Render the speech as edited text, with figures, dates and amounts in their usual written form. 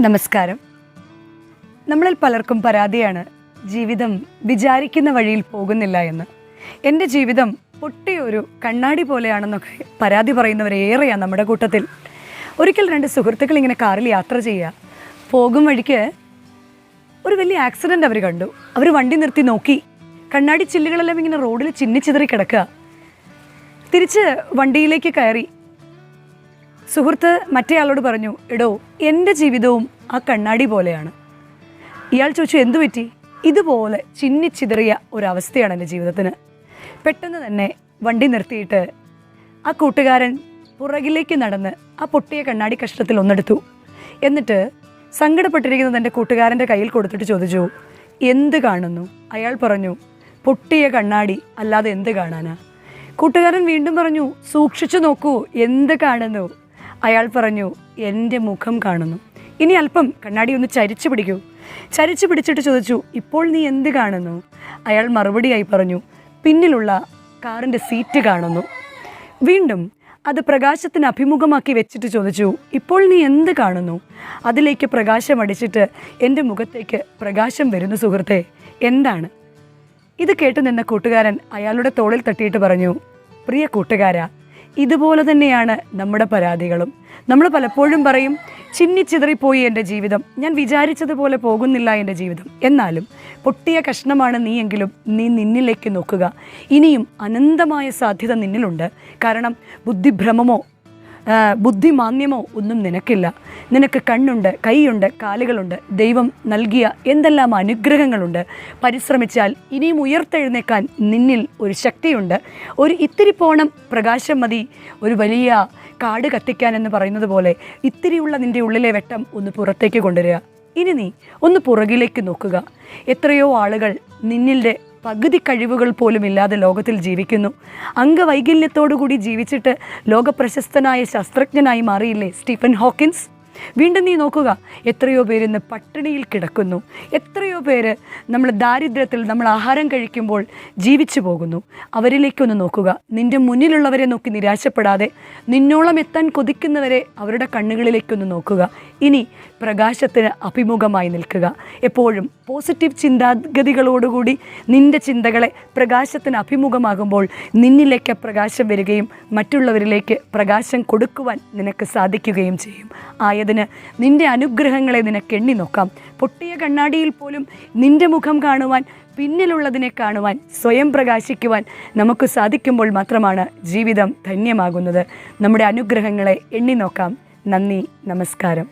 നമസ്കാരം. നമ്മളിൽ പലർക്കും പരാതിയാണ് ജീവിതം വിചാരിക്കുന്ന വഴിയിൽ പോകുന്നില്ല എന്ന്. എൻ്റെ ജീവിതം പൊട്ടിയൊരു കണ്ണാടി പോലെയാണെന്നൊക്കെ പരാതി പറയുന്നവരേറെയാണ് നമ്മുടെ കൂട്ടത്തിൽ. ഒരിക്കൽ രണ്ട് സുഹൃത്തുക്കൾ ഇങ്ങനെ കാറിൽ യാത്ര ചെയ്യുക. പോകും വഴിക്ക് ഒരു വലിയ ആക്സിഡൻ്റ് അവർ കണ്ടു. അവർ വണ്ടി നിർത്തി നോക്കി. കണ്ണാടി ചില്ലുകളെല്ലാം ഇങ്ങനെ റോഡിൽ ചിന്നിച്ചിതറി കിടക്കുക. തിരിച്ച് വണ്ടിയിലേക്ക് കയറി. സുഹൃത്ത് മറ്റേയാളോട് പറഞ്ഞു, എടോ, എൻ്റെ ജീവിതവും ആ കണ്ണാടി പോലെയാണ്. ഇയാൾ ചോദിച്ചു, എന്തു പറ്റി? ഇതുപോലെ ചിന്നിച്ചിതറിയ ഒരവസ്ഥയാണ് എൻ്റെ ജീവിതത്തിന്. പെട്ടെന്ന് തന്നെ വണ്ടി നിർത്തിയിട്ട് ആ കൂട്ടുകാരൻ പുറകിലേക്ക് നടന്ന് ആ പൊട്ടിയ കണ്ണാടി കഷ്ണത്തിൽ ഒന്നെടുത്തു. എന്നിട്ട് സങ്കടപ്പെട്ടിരിക്കുന്നത് എൻ്റെ കൂട്ടുകാരൻ്റെ കയ്യിൽ കൊടുത്തിട്ട് ചോദിച്ചു, എന്ത് കാണുന്നു? അയാൾ പറഞ്ഞു, പൊട്ടിയ കണ്ണാടി, അല്ലാതെ എന്ത് കാണാനാ? കൂട്ടുകാരൻ വീണ്ടും പറഞ്ഞു, സൂക്ഷിച്ചു നോക്കൂ, എന്ത് കാണുന്നു? അയാൾ പറഞ്ഞു, എൻ്റെ മുഖം കാണുന്നു. ഇനി അല്പം കണ്ണാടി ഒന്ന് ചരിച്ചു പിടിക്കൂ. ചരിച്ചു പിടിച്ചിട്ട് ചോദിച്ചു, ഇപ്പോൾ നീ എന്ത് കാണുന്നു? അയാൾ മറുപടിയായി പറഞ്ഞു, പിന്നിലുള്ള കാറിൻ്റെ സീറ്റ് കാണുന്നു. വീണ്ടും അത് പ്രകാശത്തിന് അഭിമുഖമാക്കി വെച്ചിട്ട് ചോദിച്ചു, ഇപ്പോൾ നീ എന്ത് കാണുന്നു? അതിലേക്ക് പ്രകാശം അടിച്ചിട്ട് എൻ്റെ മുഖത്തേക്ക് പ്രകാശം വരുന്നു. സുഹൃത്തെ, എന്താണ്? ഇത് കേട്ടു നിന്ന കൂട്ടുകാരൻ അയാളുടെ തോളിൽ തട്ടിയിട്ട് പറഞ്ഞു, പ്രിയ കൂട്ടുകാരാ, ഇതുപോലെ തന്നെയാണ് നമ്മുടെ പരാതികളും. നമ്മൾ പലപ്പോഴും പറയും, ചിന്നിച്ചിതറിപ്പോയി എൻ്റെ ജീവിതം, ഞാൻ വിചാരിച്ചതുപോലെ പോകുന്നില്ല എൻ്റെ ജീവിതം. എന്നാലും പൊട്ടിയ കഷ്ണമാണ് നീയെങ്കിലും നീ നിന്നിലേക്ക് നോക്കുക. ഇനിയും അനന്തമായ സാധ്യത നിന്നിലുണ്ട്. കാരണം ബുദ്ധിഭ്രമമോ ബുദ്ധിമാന്യമോ ഒന്നും നിനക്കില്ല. നിനക്ക് കണ്ണുണ്ട്, കൈയുണ്ട്, കാലുകളുണ്ട്. ദൈവം നൽകിയ എന്തെല്ലാം അനുഗ്രഹങ്ങളുണ്ട്. പരിശ്രമിച്ചാൽ ഇനിയും ഉയർത്തെഴുന്നേക്കാൻ നിന്നിൽ ഒരു ശക്തിയുണ്ട്. ഒരു ഇത്തിരി പോണം പ്രകാശം മതി ഒരു വലിയ കാട് കത്തിക്കാൻ എന്ന് പറയുന്നത് പോലെ ഇത്തിരിയുള്ള നിൻ്റെ ഉള്ളിലെ വെട്ടം ഒന്ന് പുറത്തേക്ക് കൊണ്ടുവരിക. ഇനി നീ ഒന്ന് പുറകിലേക്ക് നോക്കുക. എത്രയോ ആളുകൾ നിന്നിൻ്റെ പകുതി കഴിവുകൾ പോലും ഇല്ലാതെ ലോകത്തിൽ ജീവിക്കുന്നു. അംഗവൈകല്യത്തോടുകൂടി ജീവിച്ചിട്ട് ലോകപ്രശസ്തനായ ശാസ്ത്രജ്ഞനായി മാറിയില്ലേ സ്റ്റീഫൻ ഹോക്കിൻസ്? വീണ്ടും നീ നോക്കുക, എത്രയോ പേര് ഇന്ന് പട്ടിണിയിൽ കിടക്കുന്നു. എത്രയോ പേര് നമ്മൾ ദാരിദ്ര്യത്തിൽ നമ്മൾ ആഹാരം കഴിക്കുമ്പോൾ ജീവിച്ചു പോകുന്നു. അവരിലേക്കൊന്ന് നോക്കുക. നിൻ്റെ മുന്നിലുള്ളവരെ നോക്കി നിരാശപ്പെടാതെ നിന്നോളം എത്താൻ കൊതിക്കുന്നവരെ അവരുടെ കണ്ണുകളിലേക്കൊന്ന് നോക്കുക. ഇനി പ്രകാശത്തിന് അഭിമുഖമായി നിൽക്കുക. എപ്പോഴും പോസിറ്റീവ് ചിന്താഗതികളോടുകൂടി നിൻ്റെ ചിന്തകളെ പ്രകാശത്തിന് അഭിമുഖമാകുമ്പോൾ നിന്നിലേക്ക് പ്രകാശം വരികയും മറ്റുള്ളവരിലേക്ക് പ്രകാശം കൊടുക്കുവാൻ നിനക്ക് സാധിക്കുകയും ചെയ്യും. ആയതിന് നിൻ്റെ അനുഗ്രഹങ്ങളെ നിനക്ക് എണ്ണി നോക്കാം. പൊട്ടിയ കണ്ണാടിയിൽ പോലും നിൻ്റെ മുഖം കാണുവാൻ, പിന്നിലുള്ളതിനെ കാണുവാൻ, സ്വയം പ്രകാശിക്കുവാൻ നമുക്ക് സാധിക്കുമ്പോൾ മാത്രമാണ് ജീവിതം ധന്യമാകുന്നത്. നമ്മുടെ അനുഗ്രഹങ്ങളെ എണ്ണി നോക്കാം. നന്ദി, നമസ്കാരം.